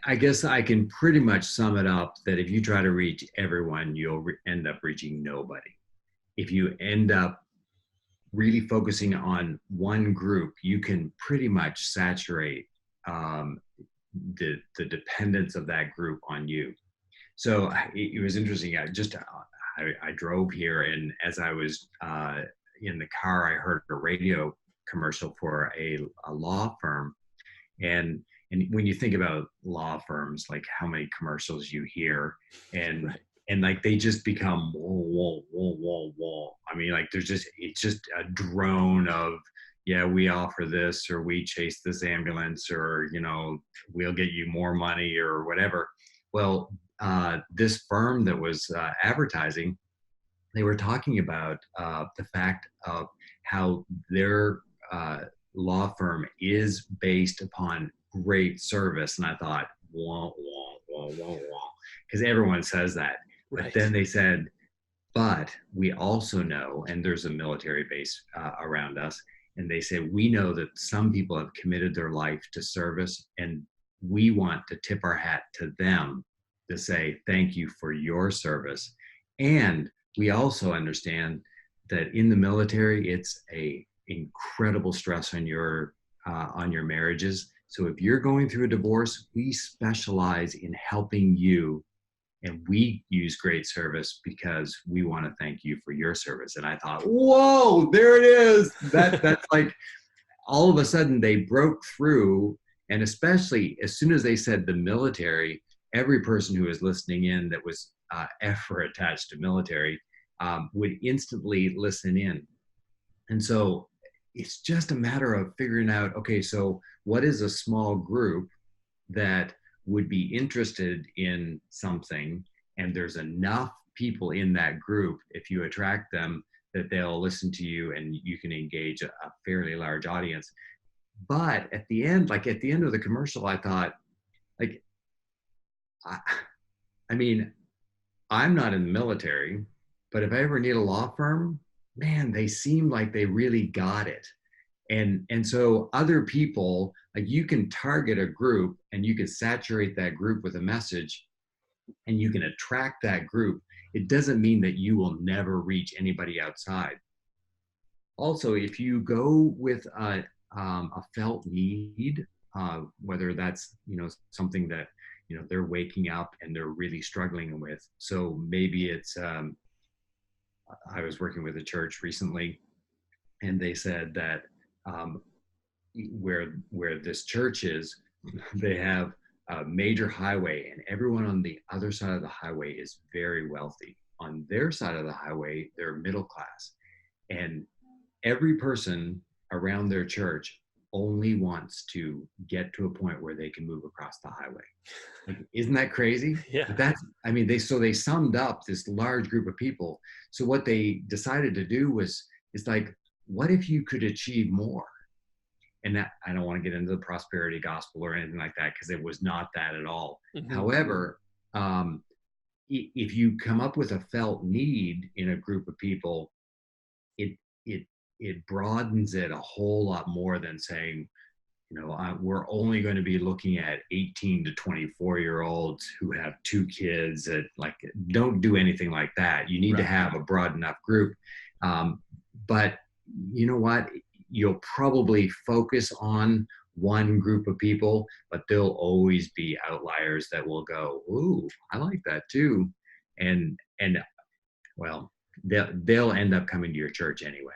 I guess I can pretty much sum it up that if you try to reach everyone, you'll end up reaching nobody. If you end up really focusing on one group, you can pretty much saturate um, the dependence of that group on you. So it was interesting. I drove here, and as I was in the car, I heard a radio commercial for a law firm, and when you think about law firms, like how many commercials you hear, and Right. and like they just become whoa, whoa, whoa, whoa, whoa. I mean, like it's just a drone of, yeah, we offer this, or we chase this ambulance, or we'll get you more money or whatever. Well, this firm that was advertising, they were talking about the fact of how their law firm is based upon great service. And I thought, wah, wah, wah, wah, wah, because everyone says that. But Right. then they said, but we also know, and there's a military base around us, and they say, we know that some people have committed their life to service, and we want to tip our hat to them to say, thank you for your service. And we also understand that in the military, it's a incredible stress on your marriages. So if you're going through a divorce, we specialize in helping you, and we use great service because we want to thank you for your service. And I thought, whoa, there it is. That's like, all of a sudden they broke through. And especially as soon as they said the military, every person who was listening in that was ever attached to military would instantly listen in. And so it's just a matter of figuring out, okay, so what is a small group that would be interested in something, and there's enough people in that group, if you attract them, that they'll listen to you and you can engage a fairly large audience. But at the end, like at the end of the commercial, I thought, like, I, I mean, I'm not in the military, but if I ever need a law firm, man, they seem like they really got it. And so other people, like, you can target a group and you can saturate that group with a message, and you can attract that group. It doesn't mean that you will never reach anybody outside. Also, if you go with a felt need, whether that's something that they're waking up and they're really struggling with. So maybe it's I was working with a church recently, and they said that um, where this church is, they have a major highway, and everyone on the other side of the highway is very wealthy. On their side of the highway, they're middle class, and every person around their church only wants to get to a point where they can move across the highway. Like, isn't that crazy? Yeah. But that's, I mean, they summed up this large group of people. So what they decided to do was, it's like, what if you could achieve more? And that, I don't want to get into the prosperity gospel or anything like that, because it was not that at all. Hmm. However, if you come up with a felt need in a group of people, it it it broadens it a whole lot more than saying, we're only going to be looking at 18 to 24-year-olds who have two kids. That, like, don't do anything like that. You need to Right. have a broad enough group. But you know what? You'll probably focus on one group of people, but there'll always be outliers that will go, ooh, I like that too. And well, they'll end up coming to your church anyway.